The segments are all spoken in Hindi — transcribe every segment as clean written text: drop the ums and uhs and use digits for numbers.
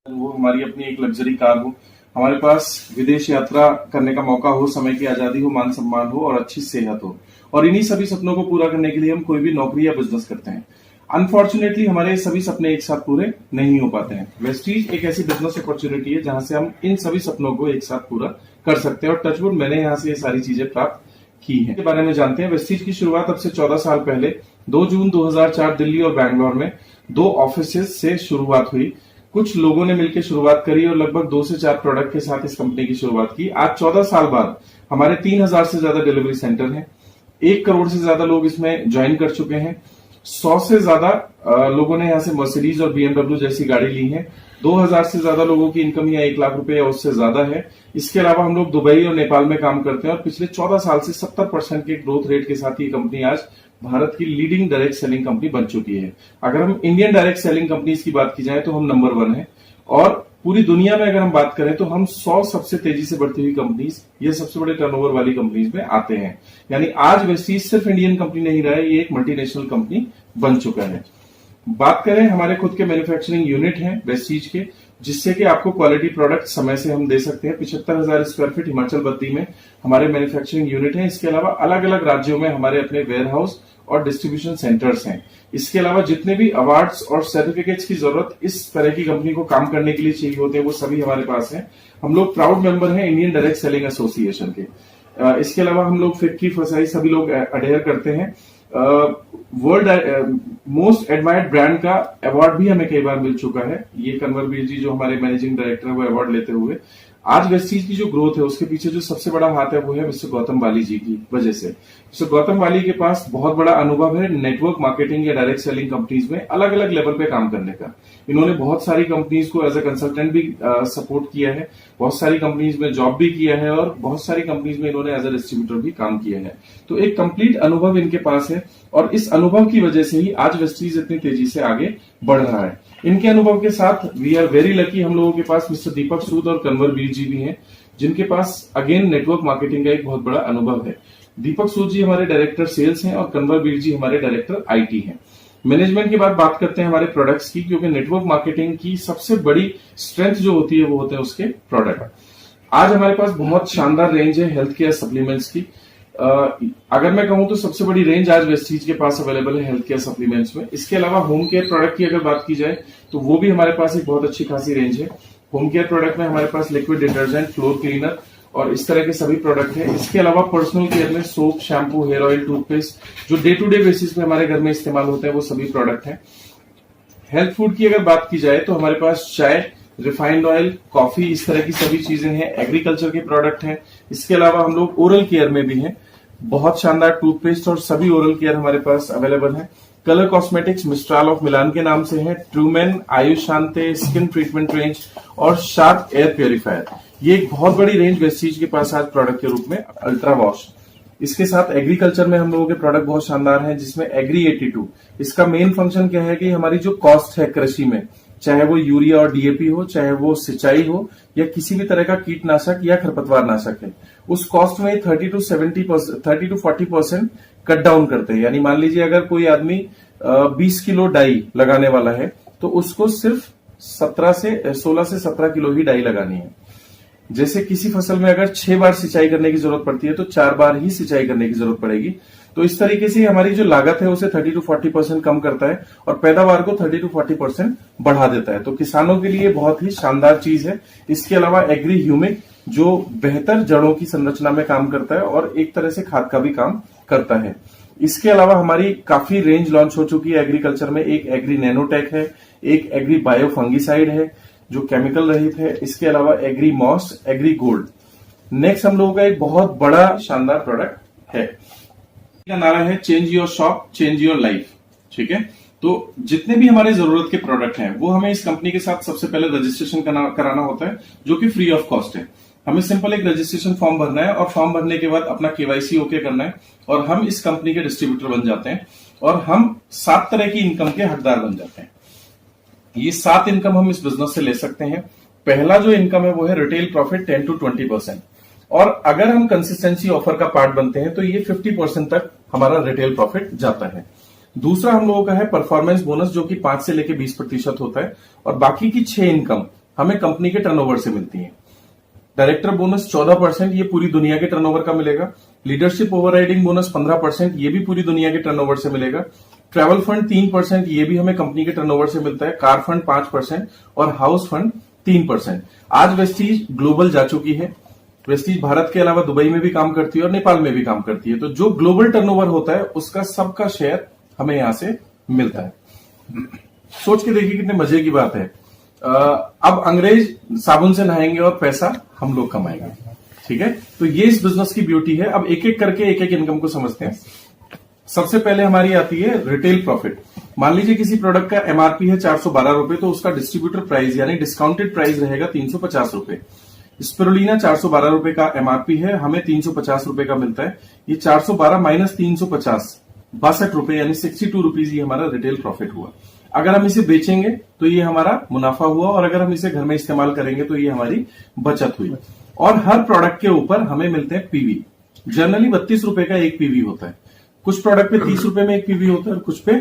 वो हमारी अपनी एक लग्जरी कार हो, हमारे पास विदेश यात्रा करने का मौका हो, समय की आजादी हो, मान सम्मान हो और अच्छी सेहत हो। और इन्हीं सभी सपनों को पूरा करने के लिए हम कोई भी नौकरी या बिजनेस करते हैं। अनफॉर्चुनेटली हमारे सभी सपने एक साथ पूरे नहीं हो पाते हैं। वेस्टीज एक ऐसी बिजनेस अपॉर्चुनिटी है जहां से हम इन सभी सपनों को एक साथ पूरा कर सकते हैं और टचवुड मैंने यहाँ से ये सारी चीजें प्राप्त की है। के बारे में जानते हैं। वेस्टीज की शुरुआत अब से 14 साल पहले 2 जून 2004 दिल्ली और बैंगलोर में 2 ऑफिसेज से शुरुआत हुई। कुछ लोगों ने मिलकर शुरुआत करी और लगभग 2 से 4 प्रोडक्ट के साथ इस कंपनी की शुरुआत की। आज 14 साल बाद हमारे 3000 से ज्यादा डिलीवरी सेंटर हैं। 1 करोड़ से ज्यादा लोग इसमें ज्वाइन कर चुके हैं। 100 से ज्यादा लोगों ने यहाँ से मर्सिडीज और बीएमडब्ल्यू जैसी गाड़ी ली है। 2000 से ज्यादा लोगों की इनकम यहाँ 1 लाख रुपए या उससे ज्यादा है। इसके अलावा हम लोग दुबई और नेपाल में काम करते हैं और पिछले 14 साल से 70% के ग्रोथ रेट के साथ ये कंपनी आज भारत की लीडिंग डायरेक्ट सेलिंग कंपनी बन चुकी है। अगर हम इंडियन डायरेक्ट सेलिंग कंपनीज की बात की जाए तो हम नंबर 1 है और पूरी दुनिया में अगर हम बात करें तो हम 100 सबसे तेजी से बढ़ती हुई कंपनीज, ये सबसे बड़े टर्नओवर वाली कंपनीज में आते हैं। यानी आज वेस्टीज सिर्फ इंडियन कंपनी नहीं रहा है, ये एक मल्टीनेशनल कंपनी बन चुका है। बात करें, हमारे खुद के मैन्युफैक्चरिंग यूनिट हैं वेस्टीज के, जिससे कि आपको क्वालिटी प्रोडक्ट समय से हम दे सकते हैं। 75,000 स्क्वायर फीट हिमाचल बद्दी में हमारे मैन्युफैक्चरिंग यूनिट हैं। इसके अलावा अलग अलग राज्यों में हमारे अपने वेयर हाउस और डिस्ट्रीब्यूशन सेंटर्स हैं। इसके अलावा जितने भी अवार्ड्स और सर्टिफिकेट्स की जरूरत इस तरह की कंपनी को काम करने के लिए चाहिए होते हैं वो सभी हमारे पास हैं। हम लोग प्राउड मेंबर हैं इंडियन डायरेक्ट सेलिंग एसोसिएशन के। इसके अलावा हम लोग फिक्की फसाई सभी लोग अडेयर करते हैं। वर्ल्ड मोस्ट एडमायर्ड ब्रांड का अवार्ड भी हमें कई बार मिल चुका है। ये कन्वरवीर जी जो हमारे मैनेजिंग डायरेक्टर है वो अवार्ड लेते हुए। आज वेस्टीज की जो ग्रोथ है उसके पीछे जो सबसे बड़ा हाथ है वो है मिस्टर गौतम वाली जी की वजह से। मिस्टर गौतम वाली के पास बहुत बड़ा अनुभव है नेटवर्क मार्केटिंग या डायरेक्ट सेलिंग कंपनीज में अलग अलग लेवल पे काम करने का। इन्होंने बहुत सारी कंपनीज को एज ए कंसल्टेंट भी सपोर्ट किया है, बहुत सारी कंपनीज में जॉब भी किया है और बहुत सारी कंपनीज में इन्होंने एज ए डिस्ट्रीब्यूटर भी काम किया है। तो एक कंप्लीट अनुभव इनके पास है और इस अनुभव की वजह से ही आज वेस्टीज इतनी तेजी से आगे बढ़ रहा है। इनके अनुभव के साथ वी आर वेरी लकी, हम लोगों के पास मिस्टर दीपक सूद और कन्वरवीर जी भी हैं, जिनके पास अगेन नेटवर्क मार्केटिंग का एक बहुत बड़ा अनुभव है। दीपक सूद जी हमारे डायरेक्टर सेल्स हैं और कन्वरवीर जी हमारे डायरेक्टर आईटी हैं। मैनेजमेंट के बाद बात करते हैं हमारे प्रोडक्ट्स की, क्योंकि नेटवर्क मार्केटिंग की सबसे बड़ी स्ट्रेंथ जो होती है वो होते हैं उसके प्रोडक्ट। आज हमारे पास बहुत शानदार रेंज है हेल्थ केयर सप्लीमेंट्स की। अगर मैं कहूं तो सबसे बड़ी रेंज आज वेस्टीज के पास अवेलेबल है हेल्थ केयर सप्लीमेंट्स में। इसके अलावा होम केयर प्रोडक्ट की अगर बात की जाए तो वो भी हमारे पास एक बहुत अच्छी खासी रेंज है। होम केयर प्रोडक्ट में हमारे पास लिक्विड डिटर्जेंट, फ्लोर क्लीनर और इस तरह के सभी प्रोडक्ट हैं। इसके अलावा पर्सनल केयर में soap, shampoo, hair oil, toothpaste जो डे टू डे बेसिस पे हमारे घर में इस्तेमाल होते हैं वो सभी प्रोडक्ट हैं। हेल्थ फूड की अगर बात की जाए तो हमारे पास चाय, रिफाइंड ऑयल, कॉफी, इस तरह की सभी चीजें हैं। एग्रीकल्चर के प्रोडक्ट हैं। इसके अलावा हम लोग ओरल केयर में भी हैं, बहुत शानदार टूथपेस्ट और सभी ओरल केयर हमारे पास अवेलेबल है। कलर कॉस्मेटिक्स मिस्ट्राल ऑफ मिलान के नाम से है, Truman, Ayush शांते, skin treatment range और शार्प एयर प्योरीफायर, ये एक बहुत बड़ी रेंज वेस्टीज के पास आज प्रोडक्ट के रूप में। अल्ट्रा वॉश, इसके साथ एग्रीकल्चर में हम लोगों के प्रोडक्ट बहुत शानदार हैं, जिसमें एग्री 82, इसका मेन फंक्शन क्या है कि हमारी जो कॉस्ट है कृषि में, चाहे वो यूरिया और डीएपी हो, चाहे वो सिंचाई हो या किसी भी तरह का कीटनाशक या खरपतवार नाशक है, उस कॉस्ट में 30 to 40% कट डाउन करते हैं। यानी मान लीजिए अगर कोई आदमी 20 किलो डाई लगाने वाला है तो उसको सिर्फ 16 से 17 किलो ही डाई लगानी है। जैसे किसी फसल में अगर 6 बार सिंचाई करने की जरूरत पड़ती है तो 4 बार ही सिंचाई करने की जरूरत पड़ेगी। तो इस तरीके से हमारी जो लागत है उसे 30 to 40% कम करता है और पैदावार को 30 to 40% बढ़ा देता है। तो किसानों के लिए बहुत ही शानदार चीज है। इसके अलावा एग्री ह्यूमिक जो बेहतर जड़ों की संरचना में काम करता है और एक तरह से खाद का भी काम करता है। इसके अलावा हमारी काफी रेंज लॉन्च हो चुकी है एग्रीकल्चर में। एक एग्री नैनोटेक है, एक एग्री बायो फंगिसाइड है जो केमिकल रहित है। इसके अलावा agri moss, agri gold. Next हम लोगों का एक बहुत बड़ा शानदार प्रोडक्ट है, का नारा है change your shop, change your life. ठीक है, तो जितने भी हमारे जरूरत के प्रोडक्ट हैं वो हमें इस कंपनी के साथ सबसे पहले रजिस्ट्रेशन कराना होता है, जो कि फ्री ऑफ कॉस्ट है। हमें सिंपल एक रजिस्ट्रेशन फॉर्म भरना है और फॉर्म भरने के बाद अपना केवाईसी ओके करना है और हम इस कंपनी के डिस्ट्रीब्यूटर बन जाते हैं और हम 7 तरह की इनकम के हकदार बन जाते हैं। ये 7 इनकम हम इस बिजनेस से ले सकते हैं। पहला जो इनकम है वो है रिटेल प्रॉफिट 10 to 20%, और अगर हम कंसिस्टेंसी ऑफर का पार्ट बनते हैं तो ये 50% तक हमारा रिटेल प्रॉफिट जाता है। दूसरा हम लोगों का है परफॉर्मेंस बोनस, जो कि 5 से लेकर 20% होता है, और बाकी की 6 इनकम हमें कंपनी के टर्नओवर से मिलती हैं। डायरेक्टर बोनस 14%, ये पूरी दुनिया के टर्नओवर का मिलेगा। लीडरशिप ओवरराइडिंग बोनस 15%, ये भी पूरी दुनिया के टर्नओवर से मिलेगा। ट्रैवल फंड 3%, ये भी हमें कंपनी के टर्नओवर से मिलता है। कार फंड 5% और हाउस फंड 3%। आज वेस्टीज ग्लोबल जा चुकी है। वेस्टीज भारत के अलावा दुबई में भी काम करती है और नेपाल में भी काम करती है। तो जो ग्लोबल टर्नओवर होता है उसका सबका शेयर हमें यहां से मिलता है। सोच के देखिए कितने मजे की बात है। अब अंग्रेज साबुन से नहाएंगे और पैसा हम लोग कमाएंगे। ठीक है, तो ये इस बिजनेस की ब्यूटी है। अब एक एक करके एक एक इनकम को समझते हैं। सबसे पहले हमारी आती है रिटेल प्रॉफिट। मान लीजिए किसी प्रोडक्ट का एमआरपी है 412 रुपए, तो उसका डिस्ट्रीब्यूटर प्राइस यानी डिस्काउंटेड प्राइस रहेगा 350 रुपए। स्पिरुलिना 412 रुपए का एमआरपी है, हमें 350 रुपए का मिलता है। ये 412 माइनस 350 62 रुपए यानी 62 रुपीज ये हमारा रिटेल प्रॉफिट हुआ। अगर हम इसे बेचेंगे तो ये हमारा मुनाफा हुआ, और अगर हम इसे घर में इस्तेमाल करेंगे तो ये हमारी बचत हुई। और हर प्रोडक्ट के ऊपर हमें मिलते हैं पीवी। जनरली 32 रुपए का एक पीवी होता है। कुछ प्रोडक्ट पे 30 रुपए में एक पीवी होता है और कुछ पे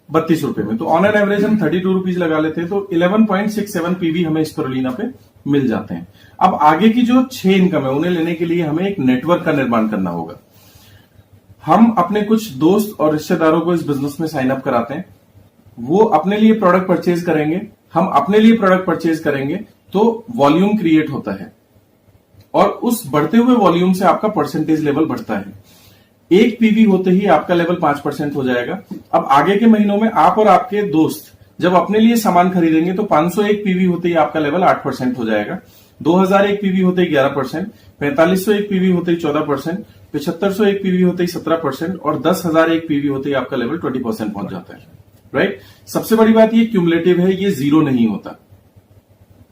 32 रुपए में। तो ऑन एन एवरेज हम 32 रुपीज लगा लेते हैं, तो 11.67 पीवी हमें स्पिरुलिना पे मिल जाते हैं। अब आगे की जो 6 इनकम है उन्हें लेने के लिए हमें एक नेटवर्क का निर्माण करना होगा। हम अपने कुछ दोस्त और रिश्तेदारों को इस बिजनेस में साइन अप कराते हैं। वो अपने लिए प्रोडक्ट परचेज करेंगे, हम अपने लिए प्रोडक्ट परचेज करेंगे, तो वॉल्यूम क्रिएट होता है और उस बढ़ते हुए वॉल्यूम से आपका परसेंटेज लेवल बढ़ता है। एक पीवी होते ही आपका लेवल 5% हो जाएगा। अब आगे के महीनों में आप और आपके दोस्त जब अपने लिए सामान खरीदेंगे तो 501 पीवी होते ही आपका लेवल 8% हो जाएगा। 2001 पीवी होते ही 11%, 4501 पीवी होते ही 14%, 7501 पीवी होते ही 17% और 10,001 पीवी होते ही आपका लेवल 20% पहुंच जाता है। राइट, सबसे बड़ी बात ये क्यूमुलेटिव है, ये जीरो नहीं होता।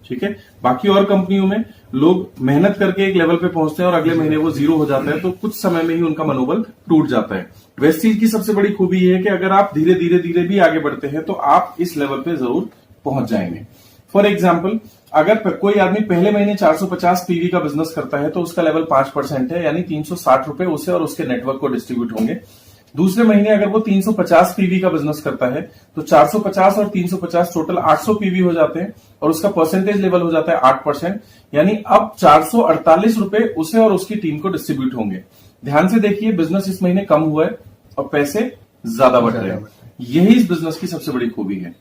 ठीक है, बाकी और कंपनियों में लोग मेहनत करके एक लेवल पे पहुंचते हैं और अगले महीने वो जीरो हो जाता है, तो कुछ समय में ही उनका मनोबल टूट जाता है। वेस्टीज की सबसे बड़ी खूबी ये है कि अगर आप धीरे धीरे धीरे भी आगे बढ़ते हैं तो आप इस लेवल पे जरूर पहुंच जाएंगे। फॉर एग्जाम्पल, अगर कोई आदमी पहले महीने 450 पीवी का बिजनेस करता है तो उसका लेवल 5% है, यानी 360 रुपए उसे और उसके नेटवर्क को डिस्ट्रीब्यूट होंगे। दूसरे महीने अगर वो 350 पीवी का बिजनेस करता है तो 450 और 350 टोटल 800 पीवी हो जाते हैं और उसका परसेंटेज लेवल हो जाता है 8%, यानी अब 448 रुपए उसे और उसकी टीम को डिस्ट्रीब्यूट होंगे। ध्यान से देखिए, बिजनेस इस महीने कम हुआ है और पैसे ज्यादा बढ़ रहे हैं। यही इस बिजनेस की सबसे बड़ी खूबी है।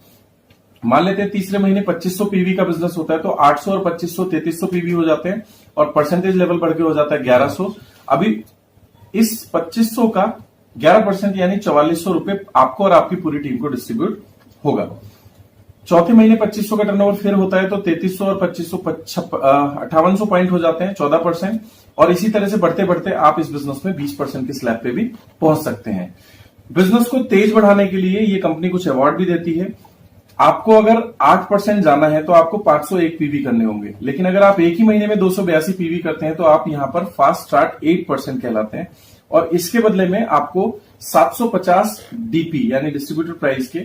मान लेते हैं तीसरे महीने 2500 पीवी का बिजनेस होता है तो 800 और 2500 3300 पीवी हो जाते हैं और परसेंटेज लेवल बढ़ के हो जाता है 1100। अभी इस 2500 का 11% यानी 4400 रुपए आपको और आपकी पूरी टीम को डिस्ट्रीब्यूट होगा। चौथे महीने 2500 का टर्नओवर फिर होता है तो 3300 और 2500 5800 पॉइंट हो जाते हैं, 14%। और इसी तरह से बढ़ते बढ़ते आप इस बिजनेस में 20% के स्लैब पे भी पहुंच सकते हैं। बिजनेस को तेज बढ़ाने के लिए ये कंपनी कुछ अवार्ड भी देती है। आपको अगर 8% जाना है तो आपको 501 पीवी करने होंगे, लेकिन अगर आप एक ही महीने में 282 पीवी करते हैं तो आप यहां पर फास्ट स्टार्ट 8% कहलाते हैं और इसके बदले में आपको 750 डीपी यानी डिस्ट्रीब्यूटर प्राइस के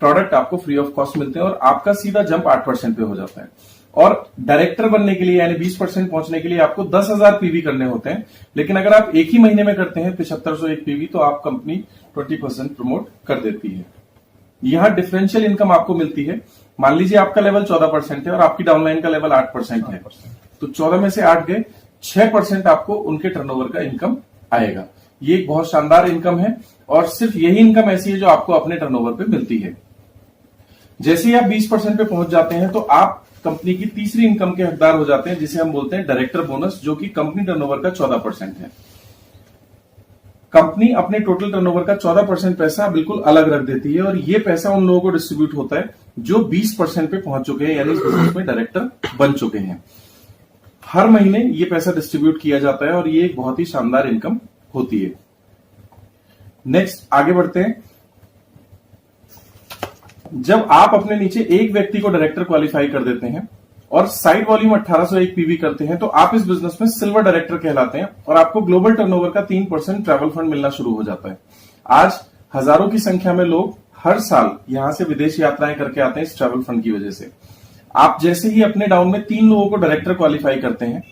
प्रोडक्ट आपको फ्री ऑफ कॉस्ट मिलते हैं और आपका सीधा जंप 8% पे हो जाता है। और डायरेक्टर बनने के लिए यानी 20% पहुंचने के लिए आपको 10,000 पीवी करने होते हैं, लेकिन अगर आप एक ही महीने में करते हैं 7501 पीवी तो आप कंपनी 20% प्रमोट कर देती है। यहां डिफरेंशियल इनकम आपको मिलती है। मान लीजिए आपका लेवल 14% है और आपकी डाउनलाइन का लेवल 8% है, तो 14 में से 8 गए, 6% आपको उनके टर्नओवर का इनकम आएगा। ये एक बहुत शानदार इनकम है और सिर्फ यही इनकम ऐसी है जो आपको अपने टर्नओवर पे मिलती है। जैसे ही आप 20% पे पहुंच जाते हैं तो आप कंपनी की तीसरी इनकम के हकदार हो जाते हैं, जिसे हम बोलते हैं डायरेक्टर बोनस, जो कि कंपनी टर्नओवर का 14% है। कंपनी अपने टोटल टर्नओवर का 14% पैसा बिल्कुल अलग रख देती है और ये पैसा उन लोगों को डिस्ट्रीब्यूट होता है जो 20% पे पहुंच चुके हैं, यानी इस बिजनेस में डायरेक्टर बन चुके हैं। हर महीने ये पैसा डिस्ट्रीब्यूट किया जाता है और ये एक बहुत ही शानदार इनकम होती है। नेक्स्ट आगे बढ़ते हैं। जब आप अपने नीचे एक व्यक्ति को डायरेक्टर क्वालिफाई कर देते हैं और साइड वॉल्यूम 1801 पीवी करते हैं तो आप इस बिजनेस में सिल्वर डायरेक्टर कहलाते हैं और आपको ग्लोबल टर्नओवर का 3% ट्रैवल फंड मिलना शुरू हो जाता है। आज हजारों की संख्या में लोग हर साल यहां से विदेश यात्राएं करके आते हैं इस ट्रैवल फंड की वजह से। आप जैसे ही अपने डाउन में 3 लोगों को डायरेक्टर क्वालिफाई करते हैं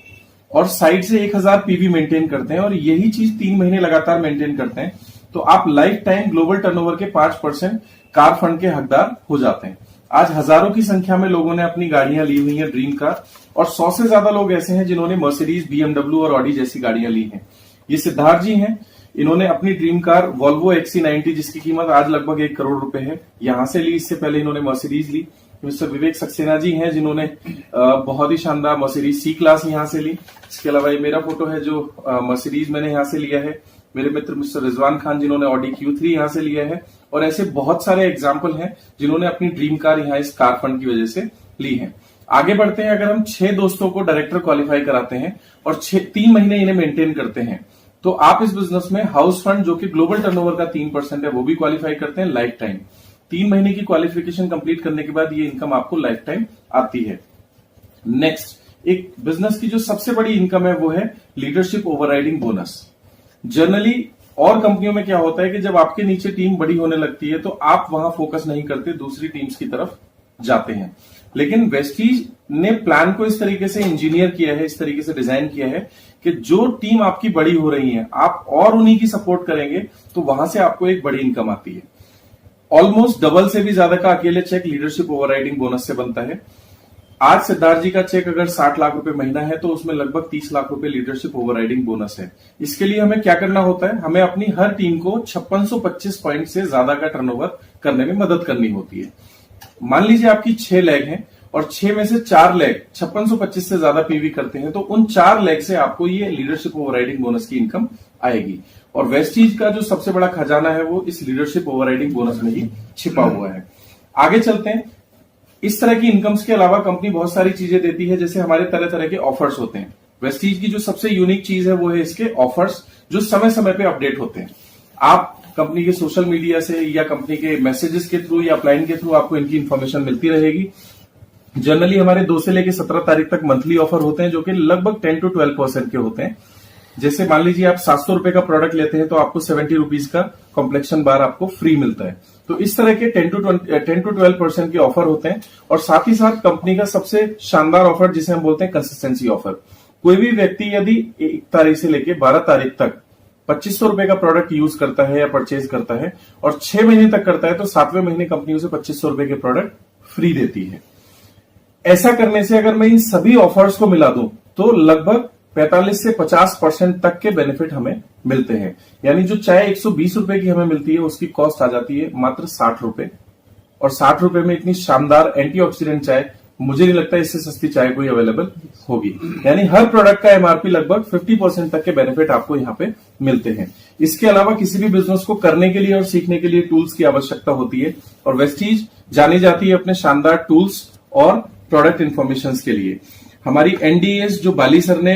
और साइड से 1000 पीवी मेंटेन करते हैं और यही चीज 3 महीने लगातार मेंटेन करते हैं तो आप लाइफ टाइम ग्लोबल टर्नओवर के 5% कार फंड के हकदार हो जाते हैं। आज हजारों की संख्या में लोगों ने अपनी गाड़ियां ली हुई हैं ड्रीम कार, और 100 से ज्यादा लोग ऐसे हैं जिन्होंने मर्सिडीज, BMW और ऑडी जैसी गाड़ियां ली हैं। ये सिद्धार्थ जी हैं, इन्होंने अपनी ड्रीम कार वॉल्वो XC90 जिसकी कीमत आज लगभग 1 करोड़ रुपए है, यहां से ली। इससे पहले इन्होंने मर्सिडीज ली। मिस्टर विवेक सक्सेना जी हैं जिन्होंने बहुत ही शानदार मर्सिडीज C क्लास यहां से ली। इसके अलावा ये मेरा फोटो है जो मर्सिडीज मैंने यहां से लिया है। मेरे मित्र मिस्टर रिजवान खान जिन्होंने ऑडी Q3 यहां से लिया है, और ऐसे बहुत सारे एग्जाम्पल हैं जिन्होंने अपनी ड्रीम कार यहां इस कार फंड की वजह से ली है। आगे बढ़ते हैं। अगर हम 6 दोस्तों को डायरेक्टर क्वालिफाई कराते हैं और 3 महीने इन्हें मेंटेन करते हैं, तो आप इस बिजनेस में हाउस फंड जो कि ग्लोबल टर्नओवर का 3% है वो भी क्वालिफाई करते हैं लाइफ टाइम। 3 महीने की क्वालिफिकेशन कंप्लीट करने के बाद ये इनकम आपको लाइफ टाइम आती है। नेक्स्ट, एक बिजनेस की जो सबसे बड़ी इनकम है वो है लीडरशिप ओवरराइडिंग बोनस। जनरली और कंपनियों में क्या होता है कि जब आपके नीचे टीम बड़ी होने लगती है तो आप वहां फोकस नहीं करते, दूसरी टीम्स की तरफ जाते हैं। लेकिन वेस्टीज ने प्लान को इस तरीके से इंजीनियर किया है, इस तरीके से डिजाइन किया है कि जो टीम आपकी बड़ी हो रही है आप और उन्हीं की सपोर्ट करेंगे तो वहां से आपको एक बड़ी इनकम आती है। ऑलमोस्ट डबल से भी ज्यादा का अकेले चेक लीडरशिप ओवरराइडिंग बोनस से बनता है। आज सिद्धार्थ जी का चेक अगर 60 लाख रुपए महीना है तो उसमें लगभग 30 लाख रुपए लीडरशिप ओवरराइडिंग बोनस है। इसके लिए हमें क्या करना होता है, हमें अपनी हर टीम को 5625 पॉइंट से ज्यादा का टर्नओवर करने में मदद करनी होती है। मान लीजिए आपकी 6 लेग हैं और 6 में से 4 लेग 5625 से ज्यादा पीवी करते हैं, तो उन 4 लेग से आपको ये लीडरशिप ओवरराइडिंग बोनस की इनकम आएगी। और वेस्टीज का जो सबसे बड़ा खजाना है वो इस लीडरशिप ओवरराइडिंग बोनस में ही छिपा हुआ है। आगे चलते हैं। इस तरह की इनकम्स के अलावा कंपनी बहुत सारी चीजें देती है, जैसे हमारे तरह तरह के ऑफर्स होते हैं। वेस्टीज की जो सबसे यूनिक चीज है वो है इसके ऑफर्स, जो समय समय पे अपडेट होते हैं। आप कंपनी के सोशल मीडिया से या कंपनी के मैसेजेस के थ्रू या अपलाइन के थ्रू आपको इनकी इंफॉर्मेशन मिलती रहेगी। जनरली हमारे 2 से लेकर 17 तारीख तक मंथली ऑफर होते हैं जो कि लगभग 10 to 12% के होते हैं। जैसे मान लीजिए आप 700 रुपए का प्रोडक्ट लेते हैं तो आपको 70 रुपीज का कॉम्प्लेक्शन बार आपको फ्री मिलता है। तो इस तरह के 10 to 12% के ऑफर होते हैं। और साथ ही साथ कंपनी का सबसे शानदार ऑफर जिसे हम बोलते हैं कंसिस्टेंसी ऑफर। कोई भी व्यक्ति यदि 1 तारीख से लेकर 12 तारीख तक 2500 रुपए का प्रोडक्ट यूज करता है या परचेज करता है और 6 महीने तक करता है तो 7वें महीने कंपनी उसे 2500 रुपए के प्रोडक्ट फ्री देती है। ऐसा करने से अगर मैं इन सभी ऑफर्स को मिला दूं तो लगभग 45 से 50% तक के बेनिफिट हमें मिलते हैं। यानी जो चाय 120 रुपए की हमें मिलती है उसकी कॉस्ट आ जाती है मात्र 60 रुपए। और 60 रुपए में इतनी शानदार एंटीऑक्सीडेंट चाय, मुझे नहीं लगता इससे सस्ती चाय कोई अवेलेबल होगी। यानी हर प्रोडक्ट का एमआरपी लगभग 50% तक के बेनिफिट आपको यहाँ पे मिलते हैं। इसके अलावा किसी भी बिजनेस को करने के लिए और सीखने के लिए टूल्स की आवश्यकता होती है, और वेस्टीज जानी जाती है अपने शानदार टूल्स और प्रोडक्ट इंफॉर्मेशन के लिए। हमारी NDS जो बाली सर ने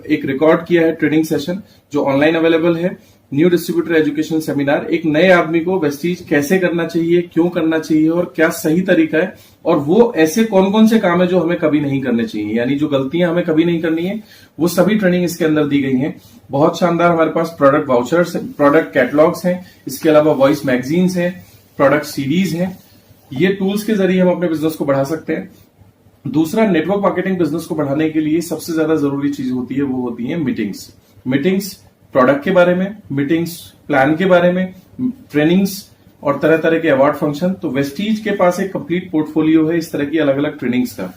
एक रिकॉर्ड किया है ट्रेनिंग सेशन जो ऑनलाइन अवेलेबल है, न्यू डिस्ट्रीब्यूटर एजुकेशन सेमिनार, एक नए आदमी को वेस्टीज कैसे करना चाहिए, क्यों करना चाहिए और क्या सही तरीका है, और वो ऐसे कौन कौन से काम है जो हमें कभी नहीं करने चाहिए, यानी जो गलतियां हमें कभी नहीं करनी है, वो सभी ट्रेनिंग इसके अंदर दी गई है। बहुत शानदार हमारे पास प्रोडक्ट वाउचर्स, प्रोडक्ट कैटलॉग्स हैं, इसके अलावा वॉइस मैगजीन्स हैं, प्रोडक्ट सीरीज हैं। ये टूल्स के जरिए हम अपने बिजनेस को बढ़ा सकते हैं। दूसरा, नेटवर्क मार्केटिंग बिजनेस को बढ़ाने के लिए सबसे ज्यादा जरूरी चीज होती है वो होती है मीटिंग्स प्रोडक्ट के बारे में, मीटिंग्स प्लान के बारे में, ट्रेनिंग्स और तरह तरह के अवार्ड फंक्शन। तो वेस्टीज के पास एक कंप्लीट पोर्टफोलियो है इस तरह की अलग अलग ट्रेनिंग्स का।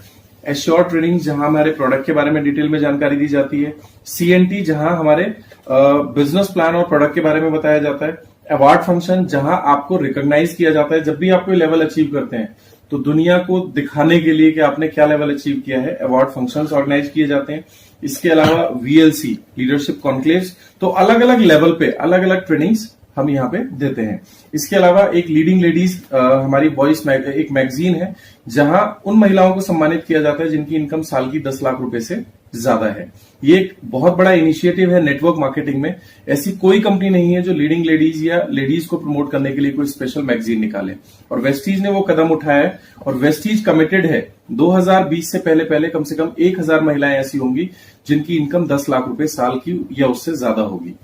एश्योर ट्रेनिंग जहां हमारे प्रोडक्ट के बारे में डिटेल में जानकारी दी जाती है, CNT जहां हमारे बिजनेस प्लान और प्रोडक्ट के बारे में बताया जाता है, अवार्ड फंक्शन जहां आपको रिकॉग्नाइज किया जाता है जब भी आप कोई लेवल अचीव करते हैं तो दुनिया को दिखाने के लिए कि आपने क्या लेवल अचीव किया है, अवार्ड फंक्शंस ऑर्गेनाइज किए जाते हैं। इसके अलावा VLC लीडरशिप कॉन्क्लेव्स, तो अलग अलग लेवल पे अलग अलग ट्रेनिंग्स हम यहाँ पे देते हैं। इसके अलावा एक लीडिंग लेडीज हमारी वॉइस एक मैगजीन है जहां उन महिलाओं को सम्मानित किया जाता है जिनकी इनकम साल की 10 लाख रुपए से ज्यादा है। ये एक बहुत बड़ा इनिशिएटिव है नेटवर्क मार्केटिंग में। ऐसी कोई कंपनी नहीं है जो लीडिंग लेडीज या लेडीज को प्रमोट करने के लिए कोई स्पेशल मैगजीन निकाले, और वेस्टीज ने वो कदम उठाया है। और वेस्टीज कमिटेड है 2020 से पहले कम से कम 1000 महिलाएं ऐसी होंगी जिनकी इनकम 10 लाख रुपए साल की या उससे ज्यादा होगी।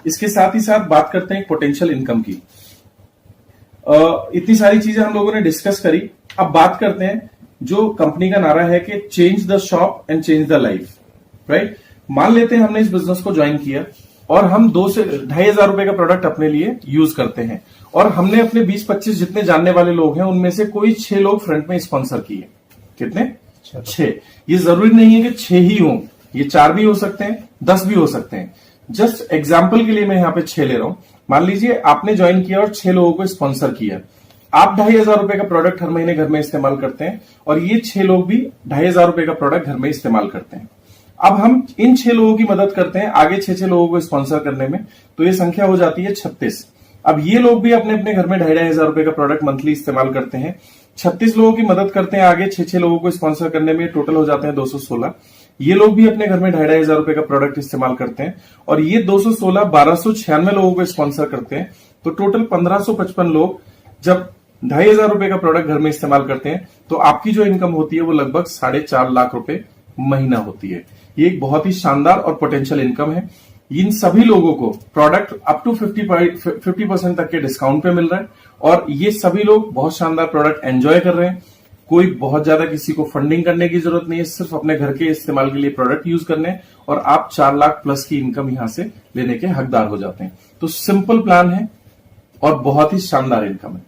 इसके साथ ही साथ बात करते हैं पोटेंशियल इनकम की। इतनी सारी चीजें हम लोगों ने डिस्कस करी। अब बात करते हैं जो कंपनी का नारा है कि change the shop and change the life, right. मान लेते हैं हमने इस बिजनेस को ज्वाइन किया और हम 2 से 2,500 रुपए का प्रोडक्ट अपने लिए यूज करते हैं, और हमने अपने 20-25 जितने जानने वाले लोग हैं उनमें से कोई 6 लोग फ्रंट में स्पॉन्सर किए। कितने? 6। ये जरूरी नहीं है कि 6 ही हों, ये 4 भी हो सकते हैं, 10 भी हो सकते हैं। जस्ट एग्जाम्पल के लिए मैं यहां पे 6 ले रहा हूं। मान लीजिए आपने ज्वाइन किया और 6 लोगों को स्पॉन्सर किया। आप 2,500 रुपए का प्रोडक्ट हर महीने घर में इस्तेमाल करते हैं, और ये 6 लोग भी 2,500 रुपए का प्रोडक्ट घर में इस्तेमाल करते हैं। अब हम इन 6 लोगों की मदद करते हैं आगे 6 लोगों को स्पॉन्सर करने में, तो ये संख्या हो जाती है 36। अब ये लोग भी अपने अपने घर में 2,500 रुपए का प्रोडक्ट मंथली इस्तेमाल करते हैं। 36 लोगों की मदद करते हैं आगे 6 लोगों को स्पॉन्सर करने में, टोटल हो जाते हैं 216। ये लोग भी अपने घर में 2,500 रुपए का प्रोडक्ट इस्तेमाल करते हैं, और ये 216 1296 लोगों को स्पॉन्सर करते हैं, तो टोटल 1555 लोग जब 2,500 रुपए का प्रोडक्ट घर में इस्तेमाल करते हैं, तो आपकी जो इनकम होती है वो लगभग 4.5 लाख रुपए महीना होती है। ये एक बहुत ही शानदार और पोटेंशियल इनकम है। इन सभी लोगों को प्रोडक्ट अप टू 50% तक के डिस्काउंट पे मिल रहा है, और ये सभी लोग बहुत शानदार प्रोडक्ट एंजॉय कर रहे हैं। कोई बहुत ज्यादा किसी को फंडिंग करने की जरूरत नहीं है, सिर्फ अपने घर के इस्तेमाल के लिए प्रोडक्ट यूज करने, और आप 4 लाख प्लस की इनकम यहां से लेने के हकदार हो जाते हैं। तो सिंपल प्लान है और बहुत ही शानदार इनकम है।